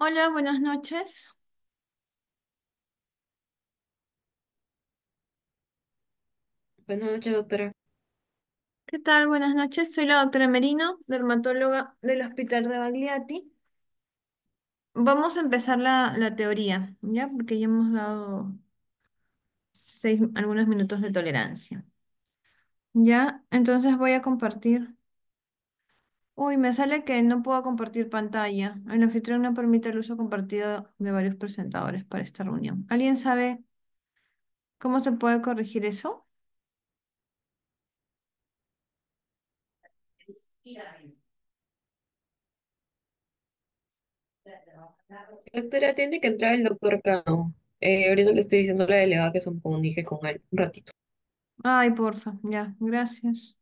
Hola, buenas noches. Buenas noches, doctora. ¿Qué tal? Buenas noches. Soy la doctora Merino, dermatóloga del Hospital de Bagliati. Vamos a empezar la teoría, ¿ya? Porque ya hemos dado algunos minutos de tolerancia. ¿Ya? Entonces voy a compartir. Uy, me sale que no puedo compartir pantalla. El anfitrión no permite el uso compartido de varios presentadores para esta reunión. ¿Alguien sabe cómo se puede corregir eso? Doctora, tiene que entrar el doctor Cano. Ahorita le estoy diciendo a la delegada que se comunique con él un ratito. Ay, porfa. Ya, gracias.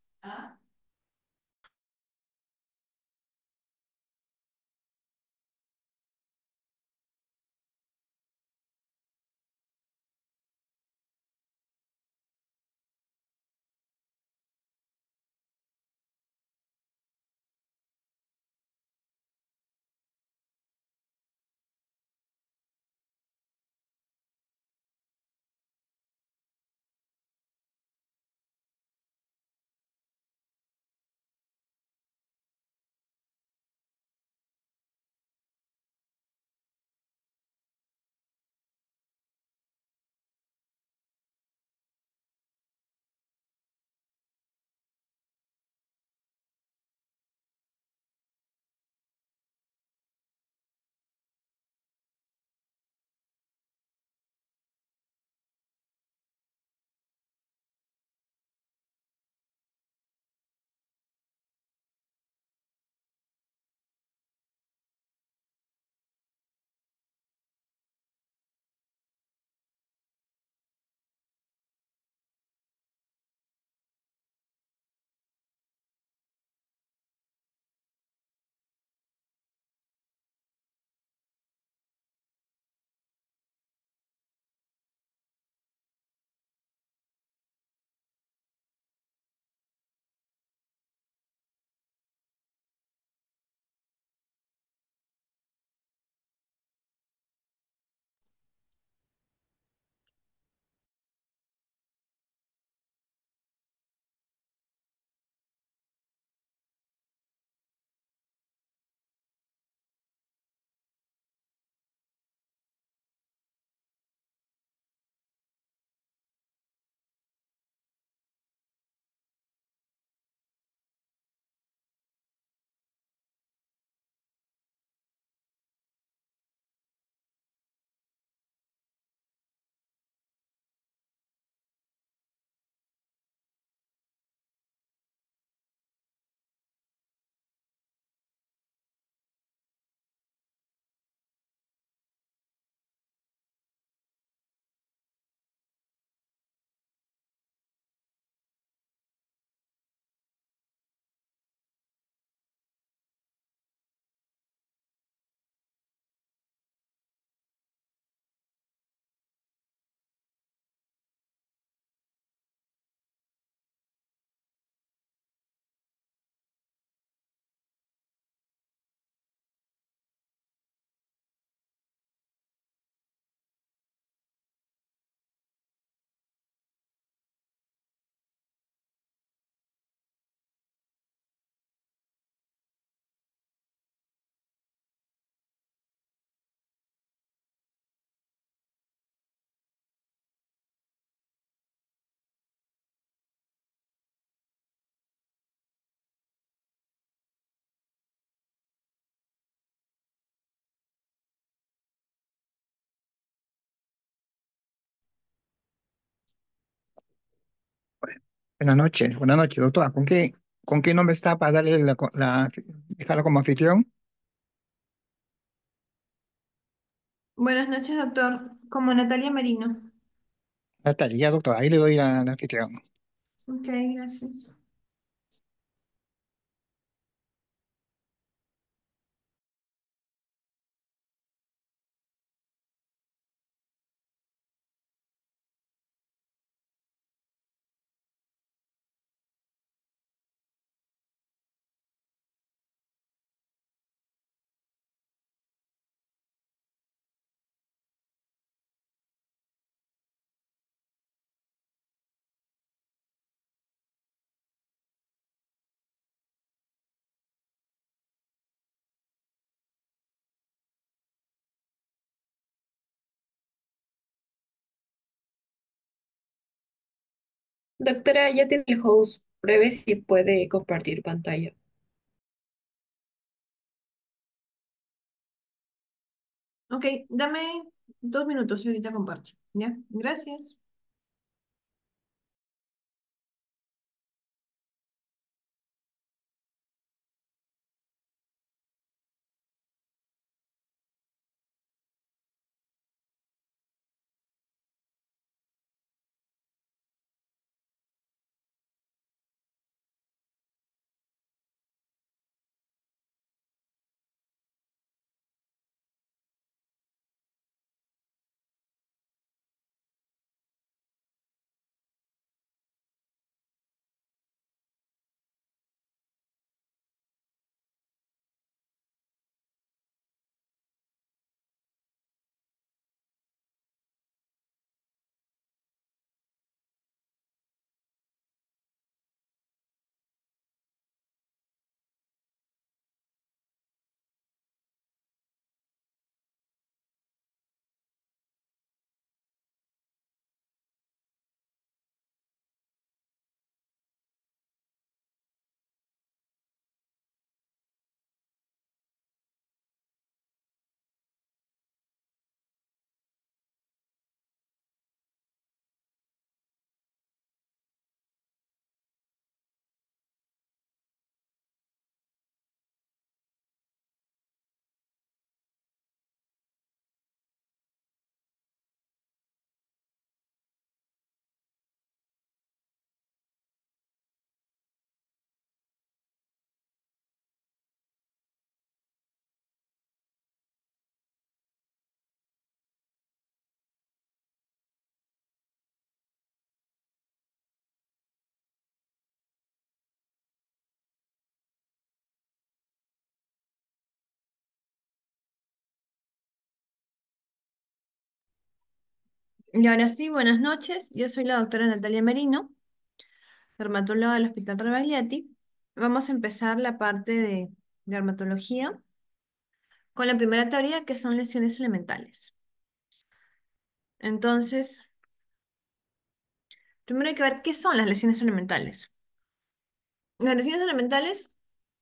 Buenas noches, doctora. ¿Con qué nombre está para darle dejarla como anfitrión? Buenas noches, doctor. Como Natalia Merino. Natalia, doctora, ahí le doy la anfitrión. Ok, gracias. Doctora, ya tiene el host. Pruebe si puede compartir pantalla. Ok, dame 2 minutos y ahorita comparto. ¿Ya? Gracias. Y ahora sí, buenas noches. Yo soy la doctora Natalia Merino, dermatóloga del Hospital Rebagliati. Vamos a empezar la parte de dermatología con la primera teoría, que son lesiones elementales. Entonces, primero hay que ver qué son las lesiones elementales. Las lesiones elementales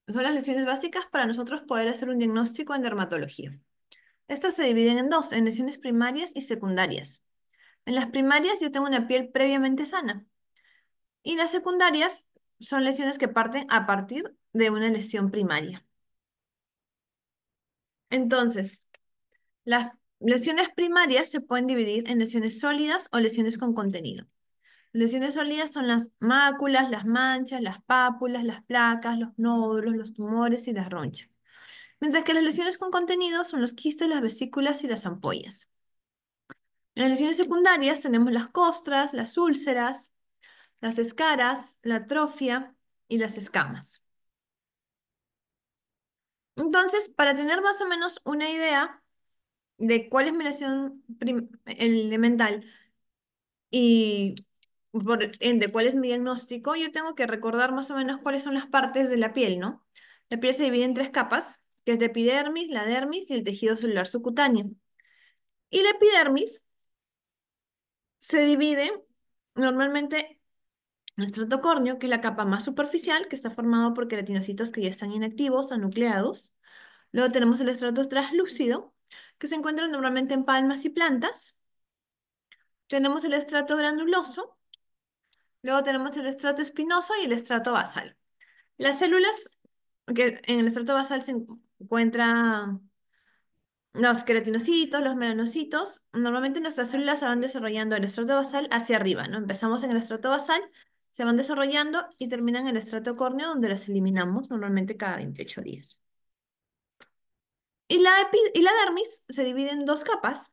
son las lesiones básicas para nosotros poder hacer un diagnóstico en dermatología. Estas se dividen en dos, en lesiones primarias y secundarias. En las primarias yo tengo una piel previamente sana y las secundarias son lesiones que parten a partir de una lesión primaria. Entonces, las lesiones primarias se pueden dividir en lesiones sólidas o lesiones con contenido. Lesiones sólidas son las máculas, las manchas, las pápulas, las placas, los nódulos, los tumores y las ronchas. Mientras que las lesiones con contenido son los quistes, las vesículas y las ampollas. En las lesiones secundarias tenemos las costras, las úlceras, las escaras, la atrofia y las escamas. Entonces, para tener más o menos una idea de cuál es mi lesión elemental y por ende cuál es mi diagnóstico, yo tengo que recordar más o menos cuáles son las partes de la piel, ¿no? La piel se divide en tres capas, que es la epidermis, la dermis y el tejido celular subcutáneo. Y la epidermis se divide normalmente en estrato córneo, que es la capa más superficial, que está formado por queratinocitos que ya están inactivos, anucleados. Luego tenemos el estrato translúcido, que se encuentra normalmente en palmas y plantas. Tenemos el estrato granuloso, luego tenemos el estrato espinoso y el estrato basal. Las células, que en el estrato basal se encuentran los queratinocitos, los melanocitos. Normalmente nuestras células se van desarrollando del estrato basal hacia arriba, ¿no? Empezamos en el estrato basal, se van desarrollando y terminan en el estrato córneo, donde las eliminamos normalmente cada 28 días. Y la dermis se divide en dos capas,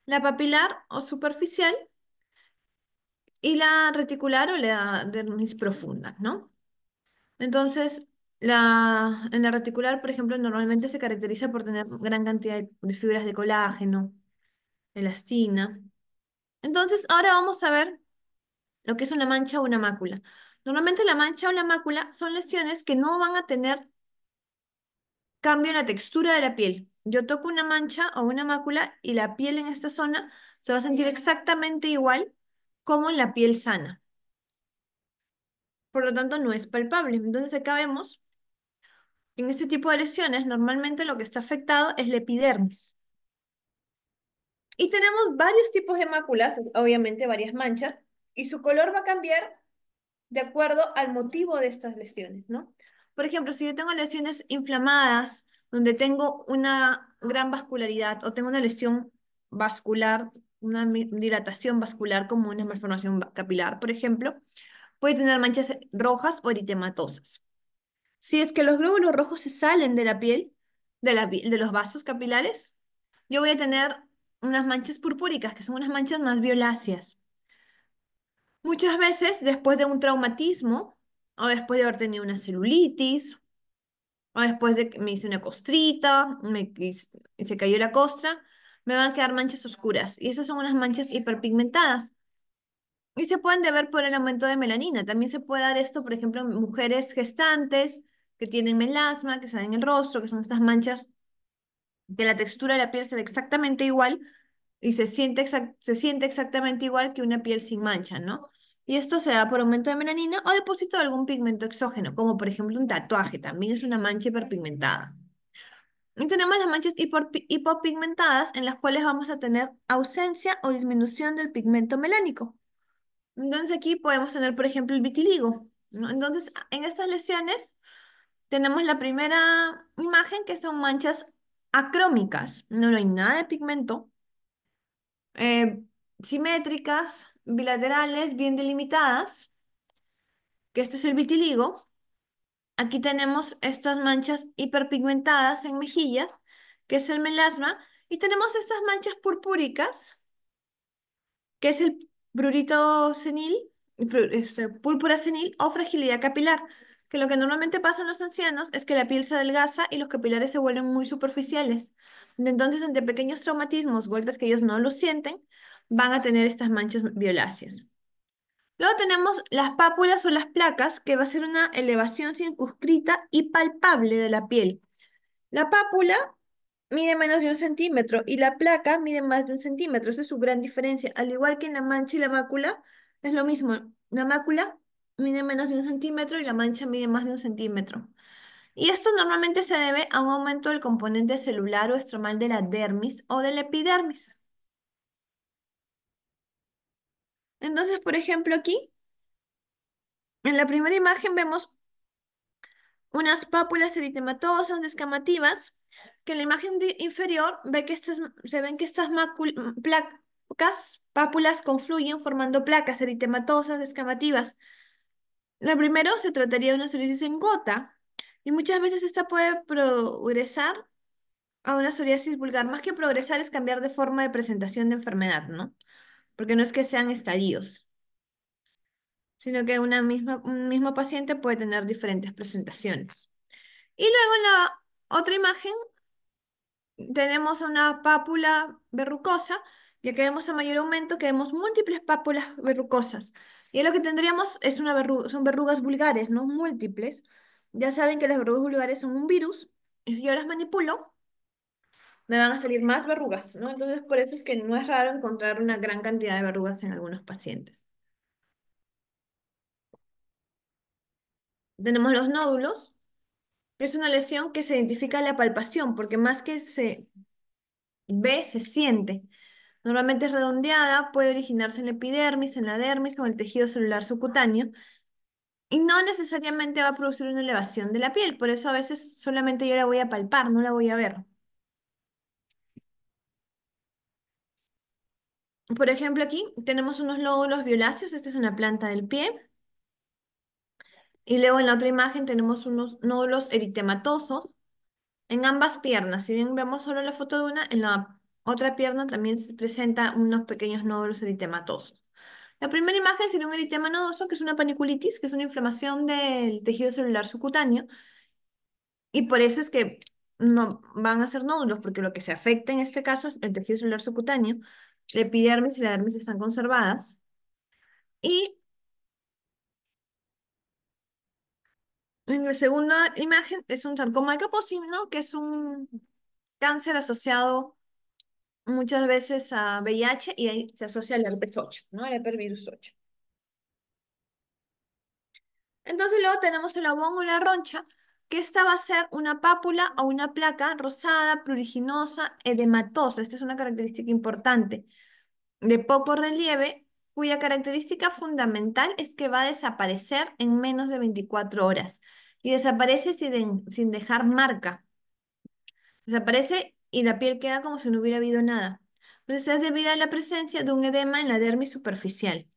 la papilar o superficial y la reticular o la dermis profunda, ¿no? Entonces, en la reticular, por ejemplo, normalmente se caracteriza por tener gran cantidad de fibras de colágeno, elastina. Entonces, ahora vamos a ver lo que es una mancha o una mácula. Normalmente la mancha o la mácula son lesiones que no van a tener cambio en la textura de la piel. Yo toco una mancha o una mácula y la piel en esta zona se va a sentir exactamente igual como en la piel sana. por lo tanto no es palpable. Entonces acá vemos que en este tipo de lesiones normalmente lo que está afectado es la epidermis. Y tenemos varios tipos de máculas, obviamente varias manchas, y su color va a cambiar de acuerdo al motivo de estas lesiones, ¿no? Por ejemplo, si yo tengo lesiones inflamadas, donde tengo una gran vascularidad o tengo una lesión vascular, una dilatación vascular como una malformación capilar, por ejemplo, puede tener manchas rojas o eritematosas. Si es que los glóbulos rojos se salen de la piel, de los vasos capilares, yo voy a tener unas manchas purpúricas, que son unas manchas más violáceas. Muchas veces después de un traumatismo, o después de haber tenido una celulitis, o después de que me hice una costrita, se cayó la costra, me van a quedar manchas oscuras. Y esas son unas manchas hiperpigmentadas. Y se pueden deber por el aumento de melanina. También se puede dar esto, por ejemplo, en mujeres gestantes que tienen melasma, que salen en el rostro, que son estas manchas que la textura de la piel se ve exactamente igual y se siente exactamente igual que una piel sin mancha, ¿no? Y esto se da por aumento de melanina o depósito de algún pigmento exógeno, como por ejemplo un tatuaje, también es una mancha hiperpigmentada. Y tenemos las manchas hipopigmentadas en las cuales vamos a tener ausencia o disminución del pigmento melánico. Entonces aquí podemos tener, por ejemplo, el vitiligo, ¿no? Entonces, en estas lesiones tenemos la primera imagen que son manchas acrómicas, no hay nada de pigmento, eh, simétricas, bilaterales, bien delimitadas, que este es el vitiligo. Aquí tenemos estas manchas hiperpigmentadas en mejillas, que es el melasma, y tenemos estas manchas purpúricas, que es el prurito senil, púrpura senil o fragilidad capilar, que lo que normalmente pasa en los ancianos es que la piel se adelgaza y los capilares se vuelven muy superficiales. Entonces, ante pequeños traumatismos, golpes que ellos no lo sienten, van a tener estas manchas violáceas. Luego tenemos las pápulas o las placas, que va a ser una elevación circunscrita y palpable de la piel. La pápula mide menos de 1 centímetro y la placa mide más de 1 centímetro. Esa es su gran diferencia. Al igual que en la mancha y la mácula, es lo mismo. La mácula mide menos de 1 centímetro y la mancha mide más de 1 centímetro. Y esto normalmente se debe a un aumento del componente celular o estromal de la dermis o de la epidermis. Entonces, por ejemplo, aquí, en la primera imagen vemos unas pápulas eritematosas descamativas, que en la imagen inferior se ven que estas placas, pápulas confluyen formando placas eritematosas descamativas. La primero se trataría de una psoriasis en gota, y muchas veces esta puede progresar a una psoriasis vulgar. Más que progresar es cambiar de forma de presentación de enfermedad, ¿no? Porque no es que sean estadios, sino que un mismo paciente puede tener diferentes presentaciones. Y luego en la otra imagen tenemos una pápula verrucosa, ya que vemos a mayor aumento que vemos múltiples pápulas verrucosas. Y lo que tendríamos es son verrugas vulgares, no múltiples. Ya saben que las verrugas vulgares son un virus, y si yo las manipulo, me van a salir más verrugas, ¿no? Entonces, por eso es que no es raro encontrar una gran cantidad de verrugas en algunos pacientes. Tenemos los nódulos, que es una lesión que se identifica a la palpación, porque más que se ve, se siente. Normalmente es redondeada, puede originarse en la epidermis, en la dermis o en el tejido celular subcutáneo y no necesariamente va a producir una elevación de la piel, por eso a veces solamente yo la voy a palpar, no la voy a ver. Por ejemplo, aquí tenemos unos lóbulos violáceos, esta es una planta del pie, y luego en la otra imagen tenemos unos nódulos eritematosos en ambas piernas. Si bien vemos solo la foto de una, en la otra pierna también se presenta unos pequeños nódulos eritematosos. La primera imagen sería un eritema nodoso, que es una paniculitis, que es una inflamación del tejido celular subcutáneo, y por eso es que no van a ser nódulos, porque lo que se afecta en este caso es el tejido celular subcutáneo, la epidermis y la dermis están conservadas. Y en la segunda imagen es un sarcoma de Kaposi, ¿no? Que es un cáncer asociado muchas veces a VIH y ahí se asocia al herpes 8, ¿no? El herpesvirus 8. Entonces luego tenemos el abón o la roncha, que esta va a ser una pápula o una placa rosada, pruriginosa, edematosa. Esta es una característica importante, de poco relieve, cuya característica fundamental es que va a desaparecer en menos de 24 horas y desaparece sin dejar marca. Desaparece y la piel queda como si no hubiera habido nada. Entonces es debido a la presencia de un edema en la dermis superficial.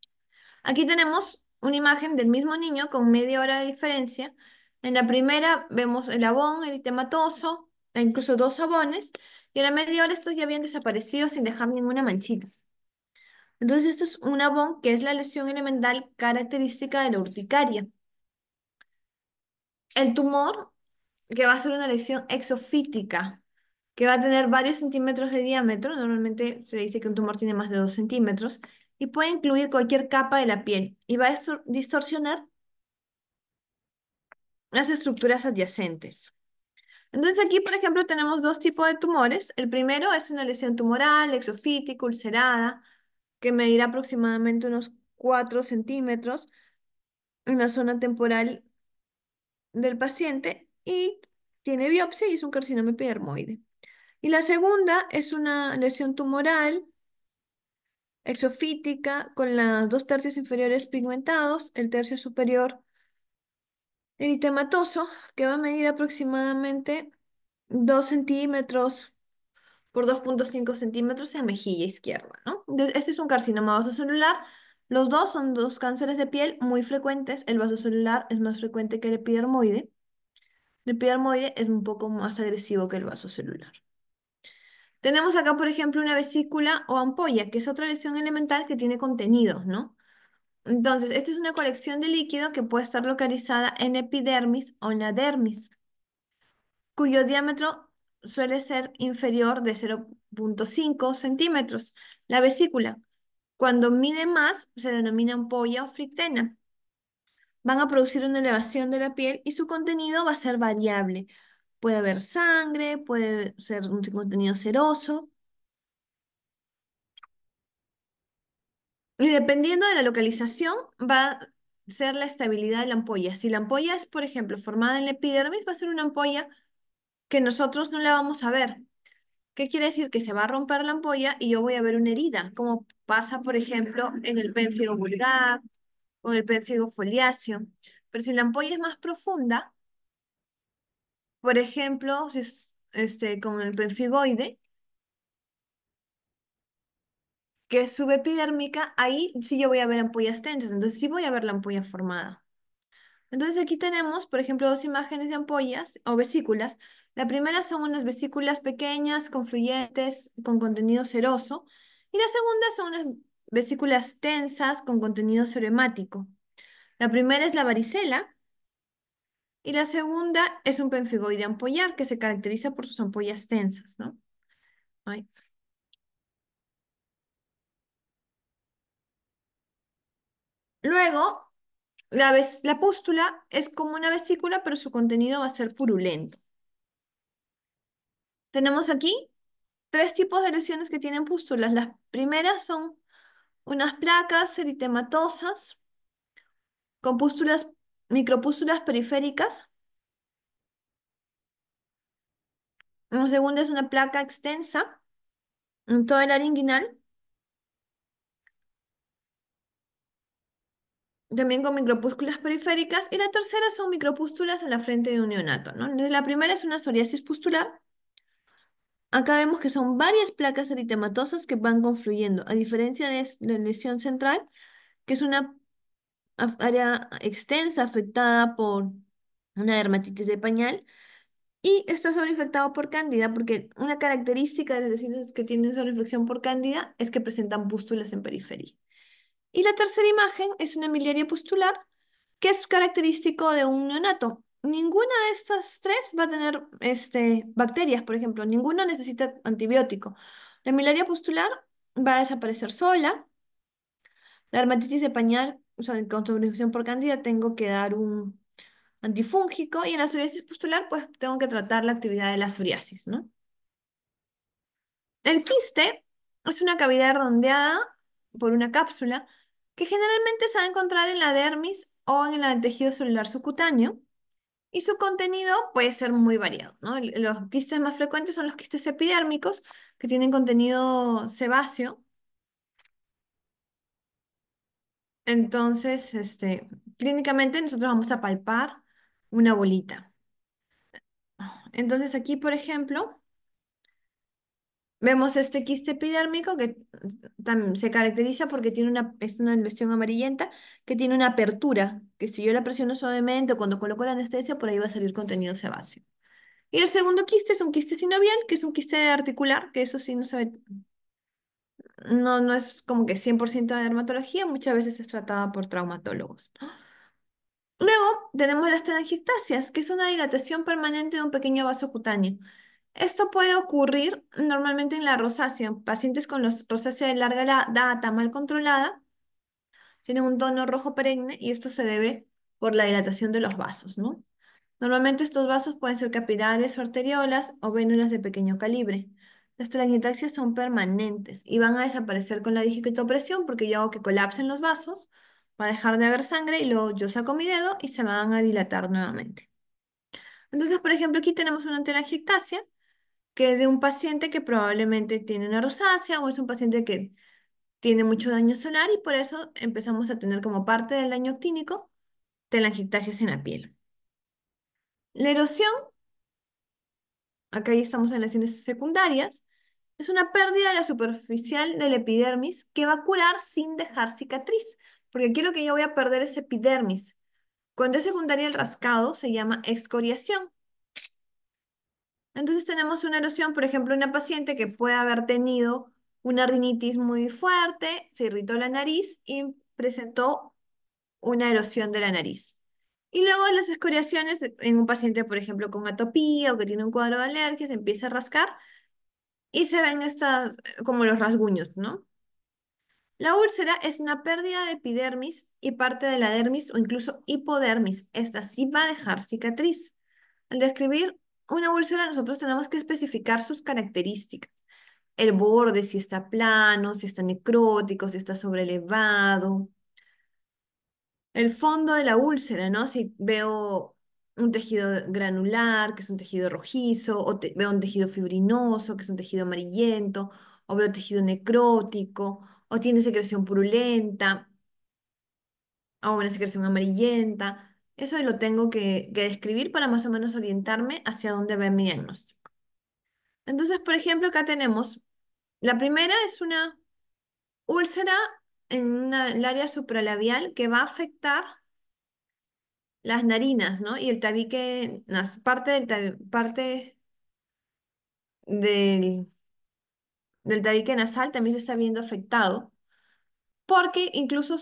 Aquí tenemos una imagen del mismo niño con media hora de diferencia. En la primera vemos el abón eritematoso, e incluso dos abones, y en la media hora estos ya habían desaparecido sin dejar ninguna manchita. Entonces, esto es un abón que es la lesión elemental característica de la urticaria. El tumor, que va a ser una lesión exofítica, que va a tener varios centímetros de diámetro, normalmente se dice que un tumor tiene más de 2 centímetros, y puede incluir cualquier capa de la piel, y va a distorsionar las estructuras adyacentes. Entonces aquí, por ejemplo, tenemos dos tipos de tumores. El primero es una lesión tumoral, exofítica, ulcerada, que medirá aproximadamente unos 4 centímetros en la zona temporal del paciente y tiene biopsia y es un carcinoma epidermoide. Y la segunda es una lesión tumoral exofítica con los dos tercios inferiores pigmentados, el tercio superior eritematoso, que va a medir aproximadamente 2 centímetros por 2,5 centímetros en mejilla izquierda, ¿no? Este es un carcinoma vasocelular. Los dos son dos cánceres de piel muy frecuentes. El vasocelular es más frecuente que el epidermoide. El epidermoide es un poco más agresivo que el vasocelular. Tenemos acá, por ejemplo, una vesícula o ampolla, que es otra lesión elemental que tiene contenidos, ¿no? Entonces, esta es una colección de líquido que puede estar localizada en epidermis o en la dermis, cuyo diámetro suele ser inferior de 0,5 centímetros. La vesícula, cuando mide más, se denomina ampolla o fritena. Van a producir una elevación de la piel y su contenido va a ser variable. Puede haber sangre, puede ser un contenido seroso. Y dependiendo de la localización, va a ser la estabilidad de la ampolla. Si la ampolla es, por ejemplo, formada en la epidermis, va a ser una ampolla que nosotros no la vamos a ver. ¿Qué quiere decir? Que se va a romper la ampolla y yo voy a ver una herida, como pasa, por ejemplo, en el pénfigo vulgar o en el pénfigo foliáceo. Pero si la ampolla es más profunda, por ejemplo, si es con el pemfigoide, que es subepidérmica, ahí sí yo voy a ver ampollas tensas, entonces sí voy a ver la ampolla formada. Entonces aquí tenemos, por ejemplo, dos imágenes de ampollas o vesículas. La primera son unas vesículas pequeñas, confluyentes, con contenido seroso, y la segunda son unas vesículas tensas con contenido serohemático. La primera es la varicela y la segunda es un pemfigoide ampollar que se caracteriza por sus ampollas tensas, ¿no? Ay. Luego, la pústula es como una vesícula, pero su contenido va a ser purulento. Tenemos aquí tres tipos de lesiones que tienen pústulas. Las primeras son unas placas eritematosas con pústulas, micropústulas periféricas. La segunda es una placa extensa en todo el área inguinal, también con micropústulas periféricas. Y la tercera son micropústulas en la frente de un neonato, ¿no? Entonces, la primera es una psoriasis pustular. Acá vemos que son varias placas eritematosas que van confluyendo, a diferencia de la lesión central, que es una área extensa afectada por una dermatitis de pañal y está sobreinfectado por cándida, porque una característica de las lesiones que tienen sobreinfección por cándida es que presentan pústulas en periferia. Y la tercera imagen es una miliaria pustular, que es característico de un neonato. Ninguna de estas tres va a tener bacterias, por ejemplo, ninguna necesita antibiótico. La miliaria pustular va a desaparecer sola. La dermatitis de pañal, o sea, con sobreinfección por cándida, tengo que dar un antifúngico y en la psoriasis pustular, pues tengo que tratar la actividad de la psoriasis, ¿no? El quiste es una cavidad redondeada por una cápsula que generalmente se va a encontrar en la dermis o en el tejido celular subcutáneo. Y su contenido puede ser muy variado, ¿no? Los quistes más frecuentes son los quistes epidérmicos, que tienen contenido sebáceo. Entonces, clínicamente nosotros vamos a palpar una bolita. Entonces aquí, por ejemplo, vemos este quiste epidérmico que se caracteriza porque es una lesión amarillenta que tiene una apertura, que si yo la presiono suavemente o cuando coloco la anestesia, por ahí va a salir contenido sebáceo. Y el segundo quiste es un quiste sinovial, que es un quiste articular, que eso sí no se ve, no es como que 100% de dermatología, muchas veces es tratada por traumatólogos. Luego tenemos las telangiectasias, que es una dilatación permanente de un pequeño vaso cutáneo. Esto puede ocurrir normalmente en la rosácea. Pacientes con rosácea de larga data mal controlada tienen un tono rojo perenne y esto se debe por la dilatación de los vasos, ¿no? Normalmente estos vasos pueden ser capilares o arteriolas o vénulas de pequeño calibre. Las telangiectasias son permanentes y van a desaparecer con la digitopresión porque yo hago que colapsen los vasos, va a dejar de haber sangre y luego yo saco mi dedo y se van a dilatar nuevamente. Entonces, por ejemplo, aquí tenemos una telangiectasia que es de un paciente que probablemente tiene una rosácea o es un paciente que tiene mucho daño solar y por eso empezamos a tener como parte del daño clínico telangiectasias en la piel. La erosión, acá ya estamos en lesiones secundarias, es una pérdida de la superficial del epidermis que va a curar sin dejar cicatriz, porque aquí lo que yo voy a perder es epidermis. Cuando es secundaria el rascado se llama excoriación. Entonces tenemos una erosión, por ejemplo, una paciente que puede haber tenido una rinitis muy fuerte, se irritó la nariz y presentó una erosión de la nariz. Y luego las escoriaciones en un paciente, por ejemplo, con atopía o que tiene un cuadro de alergia, se empieza a rascar y se ven estas como los rasguños, ¿no? La úlcera es una pérdida de epidermis y parte de la dermis o incluso hipodermis. Esta sí va a dejar cicatriz. Al describir una úlcera, nosotros tenemos que especificar sus características. El borde, si está plano, si está necrótico, si está sobrelevado. El fondo de la úlcera, ¿no? Si veo un tejido granular, que es un tejido rojizo, o veo un tejido fibrinoso, que es un tejido amarillento, o veo tejido necrótico, o tiene secreción purulenta, o una secreción amarillenta. Eso lo tengo que describir para más o menos orientarme hacia dónde va mi diagnóstico. Entonces, por ejemplo, acá tenemos, la primera es una úlcera en el área supralabial que va a afectar las narinas, ¿no? Y el tabique, parte parte del, del tabique nasal también se está viendo afectado, porque incluso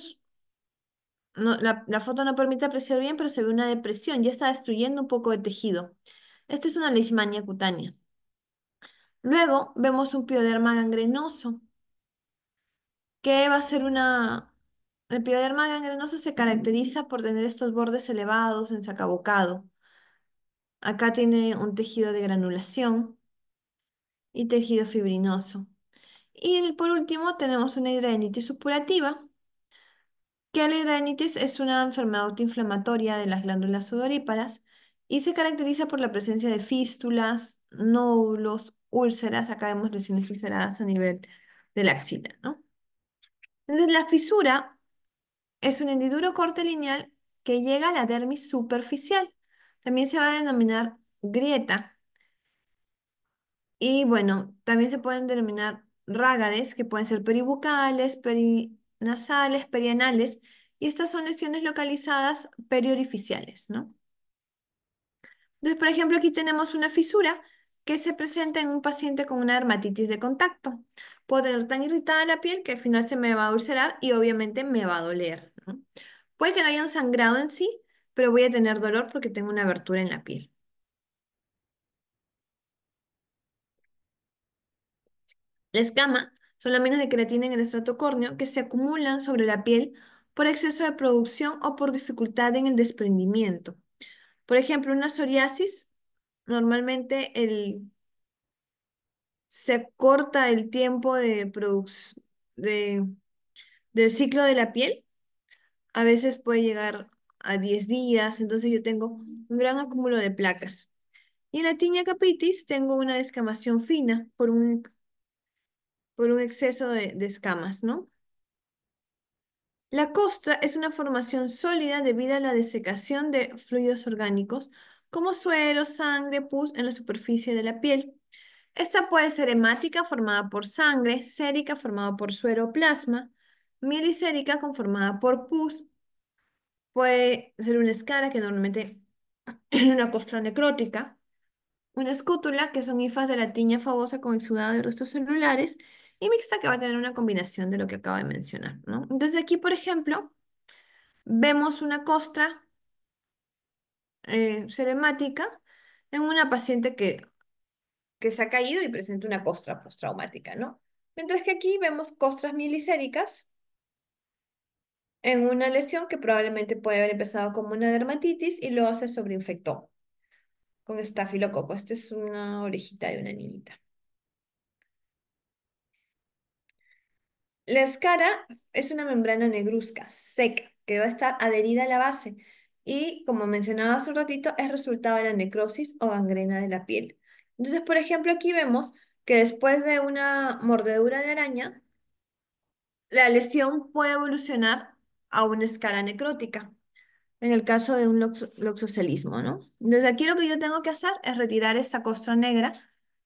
la foto no permite apreciar bien, pero se ve una depresión, ya está destruyendo un poco de tejido. Esta es una leishmania cutánea. Luego vemos un pioderma gangrenoso, que va a ser una... El pioderma gangrenoso se caracteriza por tener estos bordes elevados en sacabocado. Acá tiene un tejido de granulación y tejido fibrinoso. Y por último tenemos una hidradenitis supurativa, que la hidradenitis es una enfermedad autoinflamatoria de las glándulas sudoríparas y se caracteriza por la presencia de fístulas, nódulos, úlceras, acá vemos lesiones ulceradas a nivel de la axila, ¿no? Entonces la fisura es un hendiduro corte lineal que llega a la dermis superficial. También se va a denominar grieta. Y bueno, también se pueden denominar rágades, que pueden ser peribucales, perinasales, perianales, y estas son lesiones localizadas periorificiales, ¿no? Entonces, por ejemplo, aquí tenemos una fisura que se presenta en un paciente con una dermatitis de contacto. Puedo tener tan irritada la piel que al final se me va a ulcerar y obviamente me va a doler, ¿no? Puede que no haya un sangrado en sí, pero voy a tener dolor porque tengo una abertura en la piel. La escama son láminas de queratina en el estrato córneo que se acumulan sobre la piel por exceso de producción o por dificultad en el desprendimiento. Por ejemplo, una psoriasis, normalmente se corta el tiempo de, del ciclo de la piel. A veces puede llegar a 10 días, entonces yo tengo un gran acúmulo de placas. Y en la tinea capitis tengo una descamación fina por un exceso de escamas, ¿no? La costra es una formación sólida debido a la desecación de fluidos orgánicos como suero, sangre, pus en la superficie de la piel. Esta puede ser hemática formada por sangre, sérica formada por suero o plasma, mielisérica conformada por pus, puede ser una escara que normalmente es una costra necrótica, una escútula que son hifas de la tiña famosa con exudado de restos celulares y mixta que va a tener una combinación de lo que acabo de mencionar, ¿no? Entonces aquí, por ejemplo, vemos una costra seremática en una paciente que se ha caído y presenta una costra postraumática, ¿no? Mientras que aquí vemos costras mieliséricas en una lesión que probablemente puede haber empezado como una dermatitis y luego se sobreinfectó con estafilococo. Esta es una orejita de una niñita. La escara es una membrana negruzca, seca, que va a estar adherida a la base y, como mencionaba hace un ratito, es resultado de la necrosis o gangrena de la piel. Entonces, por ejemplo, aquí vemos que después de una mordedura de araña, la lesión puede evolucionar a una escara necrótica, en el caso de un loxocelismo, ¿no? Desde aquí lo que yo tengo que hacer es retirar esta costra negra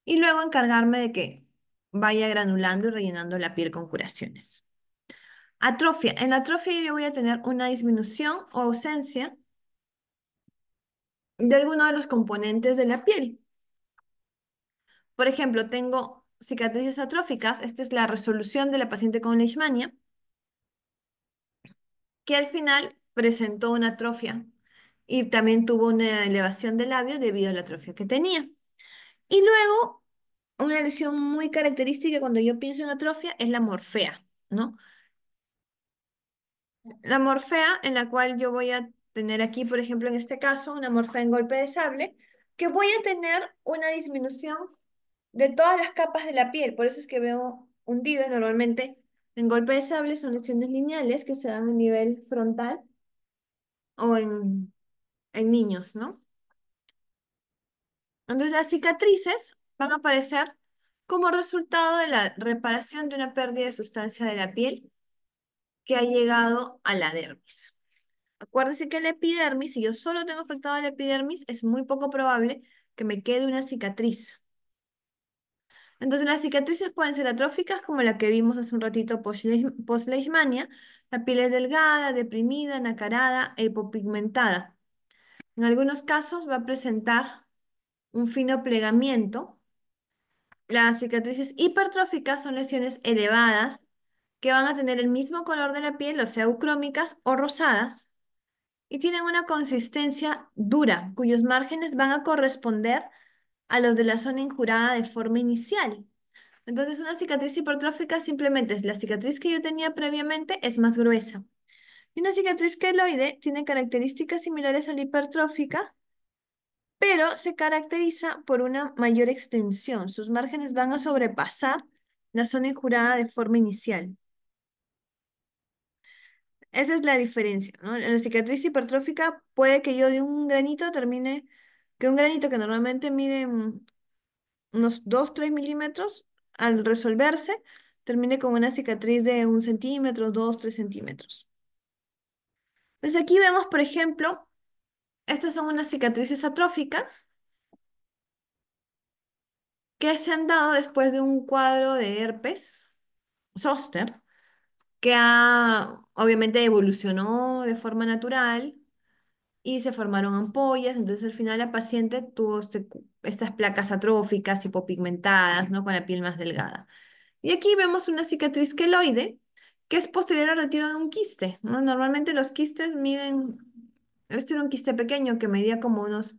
y luego encargarme de que vaya granulando y rellenando la piel con curaciones. Atrofia. En la atrofia yo voy a tener una disminución o ausencia de alguno de los componentes de la piel. Por ejemplo, tengo cicatrices atróficas. Esta es la resolución de la paciente con leishmania, que al final presentó una atrofia y también tuvo una elevación del labio debido a la atrofia que tenía. Y luego, una lesión muy característica cuando yo pienso en atrofia es la morfea, ¿no? La morfea en la cual yo voy a tener aquí, por ejemplo, en este caso, una morfea en golpe de sable, que voy a tener una disminución de todas las capas de la piel. Por eso es que veo hundidos normalmente en golpe de sable, son lesiones lineales que se dan a nivel frontal o en niños, ¿no? Entonces las cicatrices van a aparecer como resultado de la reparación de una pérdida de sustancia de la piel que ha llegado a la dermis. Acuérdense que la epidermis, si yo solo tengo afectado la epidermis, es muy poco probable que me quede una cicatriz. Entonces las cicatrices pueden ser atróficas, como la que vimos hace un ratito post-leishmania. La piel es delgada, deprimida, nacarada e hipopigmentada. En algunos casos va a presentar un fino plegamiento. Las cicatrices hipertróficas son lesiones elevadas que van a tener el mismo color de la piel, o sea, eucrómicas o rosadas, y tienen una consistencia dura, cuyos márgenes van a corresponder a los de la zona injurada de forma inicial. Entonces, una cicatriz hipertrófica simplemente es la cicatriz que yo tenía previamente, es más gruesa. Y una cicatriz queloide tiene características similares a la hipertrófica, pero se caracteriza por una mayor extensión. Sus márgenes van a sobrepasar la zona injurada de forma inicial. Esa es la diferencia, ¿no? En la cicatriz hipertrófica puede que yo de un granito termine, que un granito que normalmente mide unos 2, 3 milímetros, al resolverse, termine con una cicatriz de 1 centímetro, 2, 3 centímetros. Entonces aquí vemos, por ejemplo, estas son unas cicatrices atróficas que se han dado después de un cuadro de herpes zóster, que obviamente evolucionó de forma natural y se formaron ampollas, entonces al final la paciente tuvo estas placas atróficas hipopigmentadas, ¿no? Con la piel más delgada. Y aquí vemos una cicatriz queloide que es posterior al retiro de un quiste, ¿no? Normalmente los quistes miden, este era un quiste pequeño que medía como unos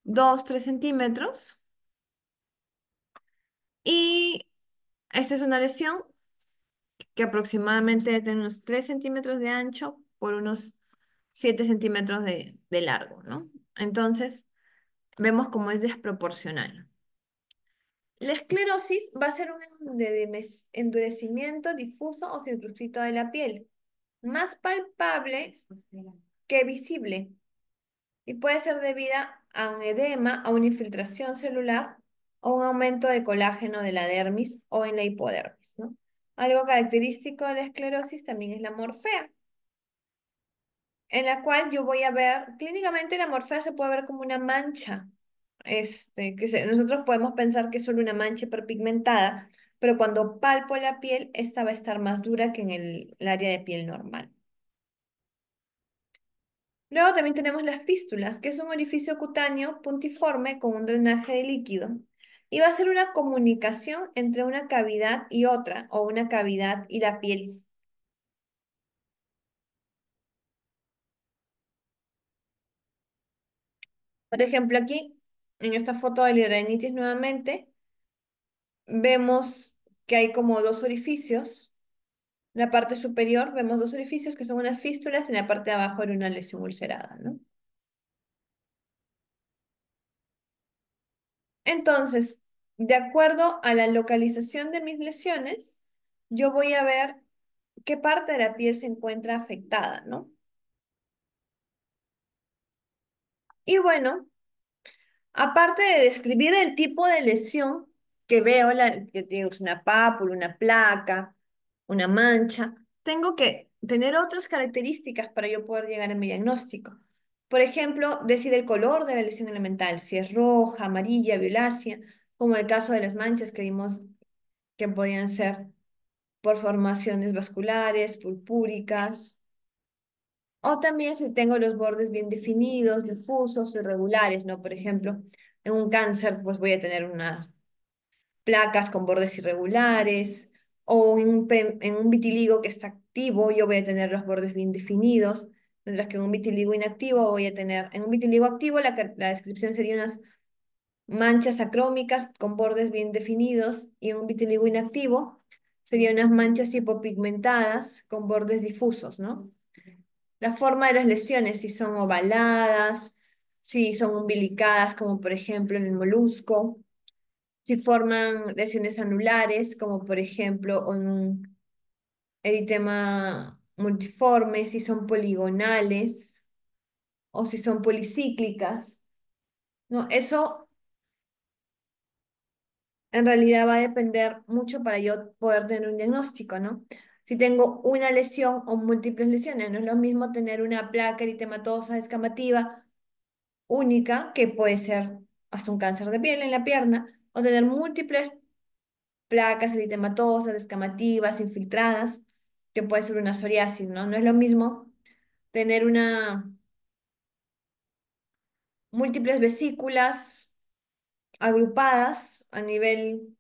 2, 3 centímetros y esta es una lesión que aproximadamente tiene unos 3 centímetros de ancho por unos 7 centímetros de largo, ¿no? Entonces, vemos cómo es desproporcional. La esclerosis va a ser un endurecimiento difuso o circunscrito de la piel, más palpable que visible y puede ser debida a un edema, a una infiltración celular o un aumento de colágeno de la dermis o en la hipodermis, ¿no? Algo característico de la esclerosis también es la morfea, en la cual yo voy a ver, clínicamente la morfea se puede ver como una mancha, nosotros podemos pensar que es solo una mancha hiperpigmentada, pero cuando palpo la piel, esta va a estar más dura que en el área de piel normal. Luego también tenemos las fístulas, que es un orificio cutáneo puntiforme con un drenaje de líquido. Y va a ser una comunicación entre una cavidad y otra, o una cavidad y la piel. Por ejemplo, aquí, en esta foto de la hidradenitis nuevamente, vemos que hay como dos orificios. En la parte superior vemos dos orificios que son unas fístulas, y en la parte de abajo era una lesión ulcerada, ¿no? Entonces, de acuerdo a la localización de mis lesiones, yo voy a ver qué parte de la piel se encuentra afectada, ¿no? Y bueno, aparte de describir el tipo de lesión que veo, que digo, es una pápula, una placa, una mancha, tengo que tener otras características para yo poder llegar a mi diagnóstico. Por ejemplo, decir el color de la lesión elemental, si es roja, amarilla, violácea, como el caso de las manchas que vimos que podían ser por formaciones vasculares, purpúricas, o también si tengo los bordes bien definidos, difusos, irregulares, ¿no? Por ejemplo, en un cáncer, pues voy a tener unas placas con bordes irregulares, o en un vitiligo que está activo, yo voy a tener los bordes bien definidos, mientras que en un vitiligo inactivo voy a tener, en un vitiligo activo la descripción sería unas manchas acrómicas con bordes bien definidos, y en un vitiligo inactivo serían unas manchas hipopigmentadas con bordes difusos, ¿no? La forma de las lesiones, si son ovaladas, si son umbilicadas, como por ejemplo en el molusco, si forman lesiones anulares, como por ejemplo en un eritema multiforme, si son poligonales o si son policíclicas, ¿no? Eso en realidad va a depender mucho para yo poder tener un diagnóstico, ¿no? Si tengo una lesión o múltiples lesiones, no es lo mismo tener una placa eritematosa descamativa única, que puede ser hasta un cáncer de piel en la pierna, o tener múltiples placas eritematosas, descamativas, infiltradas, que puede ser una psoriasis, ¿no? No es lo mismo tener múltiples vesículas agrupadas a nivel,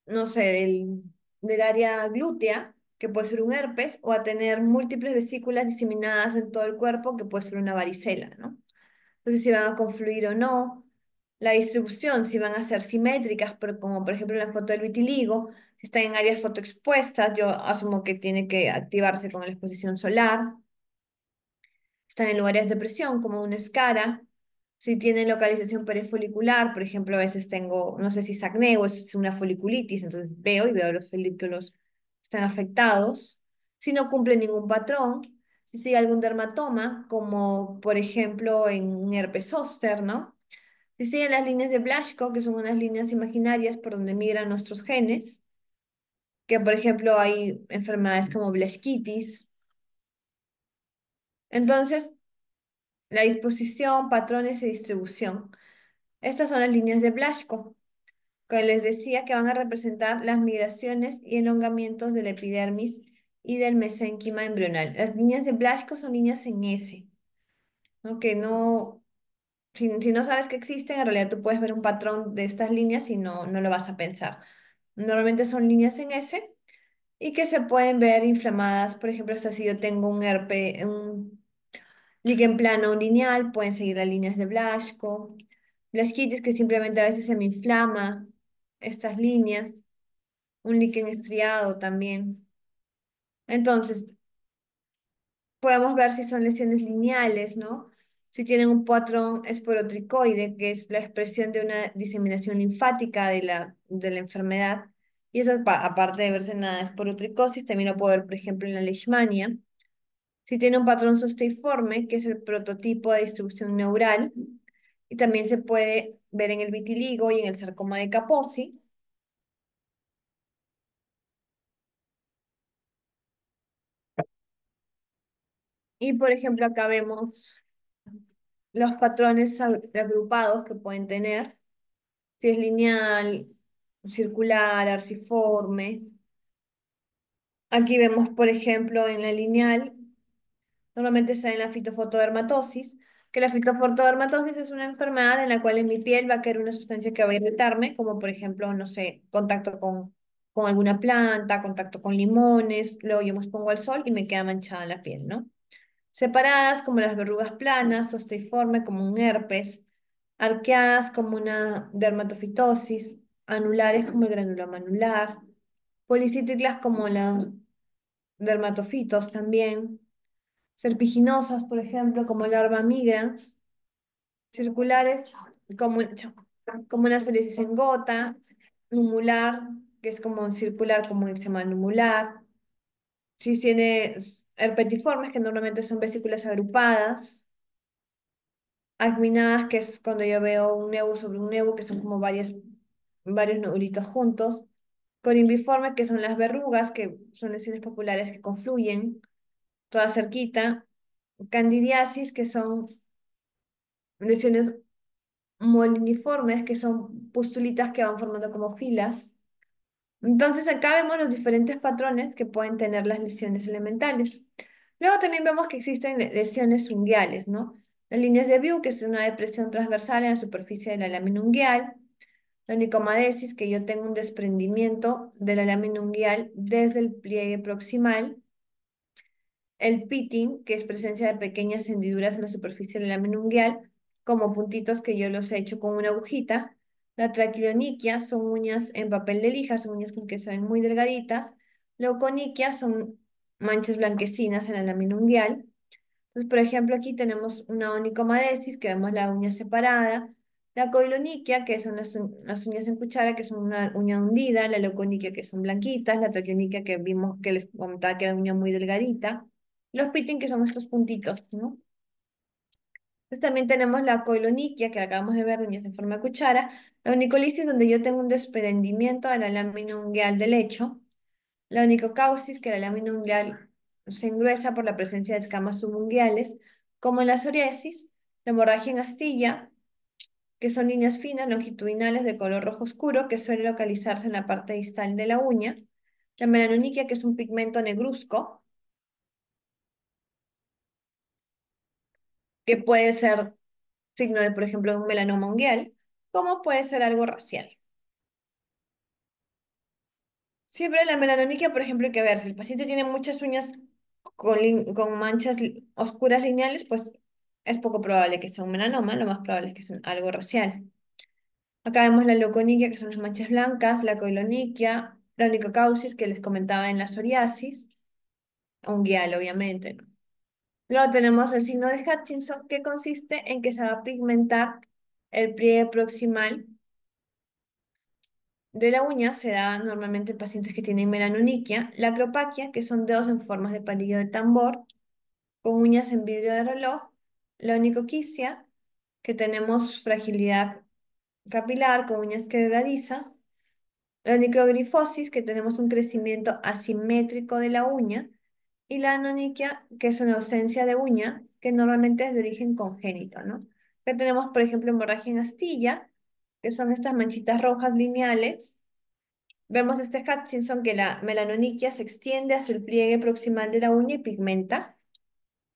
no sé, del área glútea, que puede ser un herpes, o a tener múltiples vesículas diseminadas en todo el cuerpo, que puede ser una varicela, ¿no? Entonces, si van a confluir o no, la distribución, si van a ser simétricas, pero como por ejemplo en la foto del vitiligo, si están en áreas fotoexpuestas, yo asumo que tiene que activarse con la exposición solar. Están en lugares de presión, como una escara. Si tienen localización perifolicular, por ejemplo, a veces tengo, no sé si es acné o es una foliculitis, entonces veo y veo los folículos están afectados. Si no cumple ningún patrón, si sigue algún dermatoma, como por ejemplo en un herpes zóster, ¿no? Si siguen las líneas de Blaschko, que son unas líneas imaginarias por donde migran nuestros genes, que por ejemplo hay enfermedades como Blaschquitis. Entonces, la disposición, patrones y distribución. Estas son las líneas de Blaschko, que les decía que van a representar las migraciones y elongamientos de la epidermis y del mesénquima embrional. Las líneas de Blaschko son líneas en S, ¿no? Que no, si no sabes que existen, en realidad tú puedes ver un patrón de estas líneas y no lo vas a pensar. Normalmente son líneas en S y que se pueden ver inflamadas. Por ejemplo, hasta si yo tengo un herpes, un líquen plano o lineal, pueden seguir las líneas de Blaschko. Blaschquitis, que simplemente a veces se me inflama estas líneas. Un líquen estriado también. Entonces, podemos ver si son lesiones lineales, ¿no? Si tienen un patrón esporotricoide, que es la expresión de una diseminación linfática de la enfermedad. Y eso, aparte de verse en la esporotricosis, también lo puedo ver, por ejemplo, en la leishmania. Si tiene un patrón susteiforme, que es el prototipo de distribución neural, y también se puede ver en el vitiligo y en el sarcoma de Kaposi. Y por ejemplo, acá vemos los patrones agrupados que pueden tener, si es lineal, circular, arciforme. Aquí vemos, por ejemplo, en la lineal, normalmente está en la fitofotodermatosis, que la fitofotodermatosis es una enfermedad en la cual en mi piel va a caer una sustancia que va a irritarme, como por ejemplo, no sé, contacto con alguna planta, contacto con limones, luego yo me expongo al sol y me queda manchada la piel, ¿no? Separadas como las verrugas planas, osteiforme como un herpes, arqueadas como una dermatofitosis, anulares como el granuloma anular, policíticlas como las dermatofitos también, serpiginosas, por ejemplo, como larva migrans, circulares como una psoriasis en gota, numular, que es como un circular, como se llama numular, si tiene herpetiformes, que normalmente son vesículas agrupadas, acminadas, que es cuando yo veo un nevo sobre un nevo, que son como varios nubulitos juntos, corimbiformes, que son las verrugas, que son lesiones populares que confluyen, todas cerquita, candidiasis, que son lesiones moliniformes, que son pustulitas que van formando como filas. Entonces acá vemos los diferentes patrones que pueden tener las lesiones elementales. Luego también vemos que existen lesiones unguiales, ¿no? Las líneas de View, que es una depresión transversal en la superficie de la lámina unguial. La nicomadesis, que yo tengo un desprendimiento de la lámina unguial desde el pliegue proximal. El pitting, que es presencia de pequeñas hendiduras en la superficie de la lámina unguial, como puntitos que yo los he hecho con una agujita. La traqueoniquia son uñas en papel de lija, son uñas con que se ven muy delgaditas. Leuconiquia son manchas blanquecinas en la lámina unguial. Entonces, por ejemplo, aquí tenemos una onicomadesis, que vemos la uña separada. La coiloniquia, que son las uñas en cuchara, que son una uña hundida. La leuconiquia, que son blanquitas. La traqueoniquia, que vimos que les comentaba que era uña muy delgadita. Los pitting, que son estos puntitos, ¿no? Entonces también tenemos la coiloniquia, que acabamos de ver, uñas en forma de cuchara. La onicolisis, donde yo tengo un desprendimiento de la lámina ungueal del lecho. La onicocausis, que la lámina ungueal se engruesa por la presencia de escamas subungueales, como en la psoriasis. La hemorragia en astilla, que son líneas finas longitudinales de color rojo oscuro, que suele localizarse en la parte distal de la uña. La melanoniquia, que es un pigmento negruzco, que puede ser signo de, por ejemplo, de un melanoma ungueal, como puede ser algo racial. Siempre la melanoniquia, por ejemplo, hay que ver, si el paciente tiene muchas uñas con manchas oscuras lineales, pues es poco probable que sea un melanoma, lo más probable es que sea algo racial. Acá vemos la leuconiquia, que son las manchas blancas, la coiloniquia, la onicocausis, que les comentaba en la psoriasis, unguial, obviamente, ¿no? Luego tenemos el signo de Hutchinson, que consiste en que se va a pigmentar el pliegue proximal de la uña. Se da normalmente en pacientes que tienen melanoniquia, la acropaquia, que son dedos en formas de palillo de tambor, con uñas en vidrio de reloj, la onicoquisia, que tenemos fragilidad capilar con uñas quebradizas, la nicrogrifosis, que tenemos un crecimiento asimétrico de la uña, y la anoniquia, que es una ausencia de uña, que normalmente es de origen congénito, ¿no? Que tenemos, por ejemplo, hemorragia en astilla, que son estas manchitas rojas lineales. Vemos este Hutchinson, que la melanoniquia se extiende hacia el pliegue proximal de la uña y pigmenta.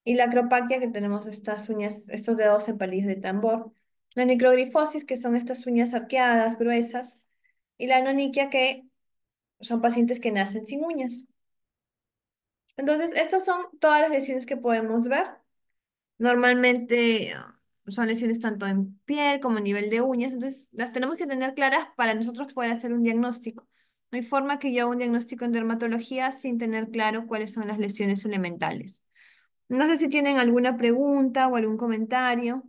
Y la acropaquia, que tenemos estas uñas, estos dedos en palillos de tambor. La necrogrifosis, que son estas uñas arqueadas, gruesas. Y la anoniquia, que son pacientes que nacen sin uñas. Entonces, estas son todas las lesiones que podemos ver. Normalmente son lesiones tanto en piel como a nivel de uñas. Entonces, las tenemos que tener claras para nosotros poder hacer un diagnóstico. No hay forma que yo haga un diagnóstico en dermatología sin tener claro cuáles son las lesiones elementales. No sé si tienen alguna pregunta o algún comentario.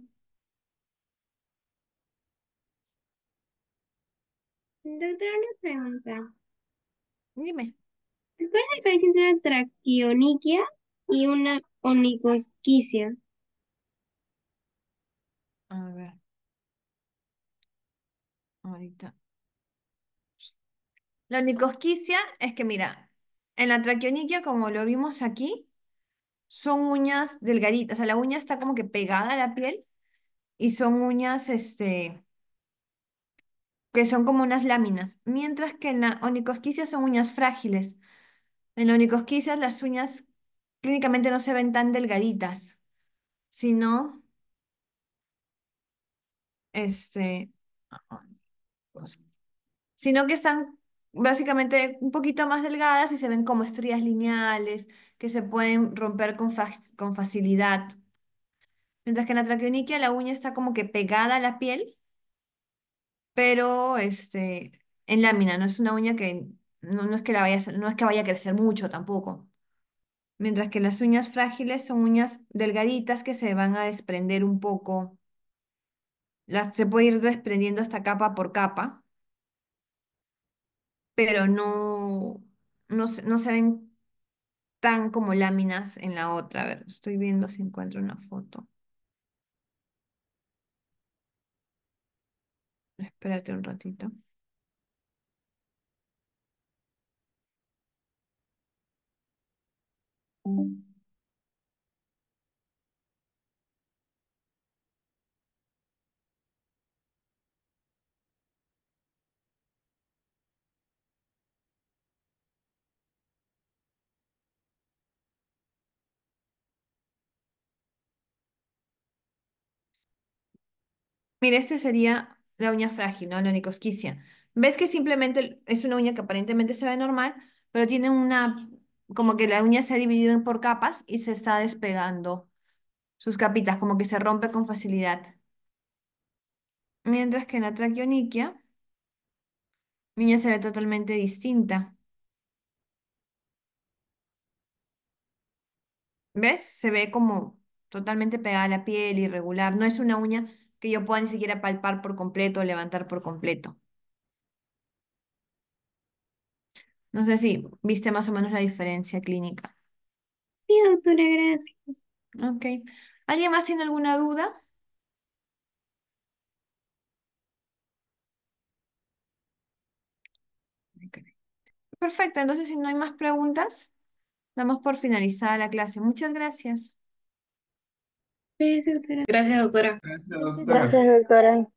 Doctora, una pregunta. Dime. ¿Cuál es la diferencia entre una traquioniquia y una Onicosquicia. A ver, ahorita. La onicosquicia es que, mira, en la traqueoniquia, como lo vimos aquí, son uñas delgaditas, o sea, la uña está como que pegada a la piel y son uñas, que son como unas láminas, mientras que en la onicosquicia son uñas frágiles. En la onicosquicia las uñas clínicamente no se ven tan delgaditas, sino, este, pues, sino que están básicamente un poquito más delgadas y se ven como estrías lineales que se pueden romper con facilidad. Mientras que en la traqueoniquia la uña está como que pegada a la piel, pero en lámina, no es una uña que no es que no es que vaya a crecer mucho tampoco. Mientras que las uñas frágiles son uñas delgaditas que se van a desprender un poco. Se puede ir desprendiendo esta capa por capa, pero no se ven tan como láminas en la otra. A ver, estoy viendo si encuentro una foto. Espérate un ratito. Mira, este sería la uña frágil, ¿no? La onicosquicia. ¿Ves que simplemente es una uña que aparentemente se ve normal, pero tiene como que la uña se ha dividido por capas y se está despegando sus capitas, como que se rompe con facilidad? Mientras que en la traqueoniquia, mi uña se ve totalmente distinta. ¿Ves? Se ve como totalmente pegada a la piel, irregular. No es una uña que yo pueda ni siquiera palpar por completo o levantar por completo. No sé si viste más o menos la diferencia clínica. Sí, doctora, gracias. Ok. ¿Alguien más tiene alguna duda? Ok. Perfecto, entonces si no hay más preguntas, damos por finalizada la clase. Muchas gracias. Gracias, doctora. Gracias, doctora. Gracias, doctora. Gracias, doctora.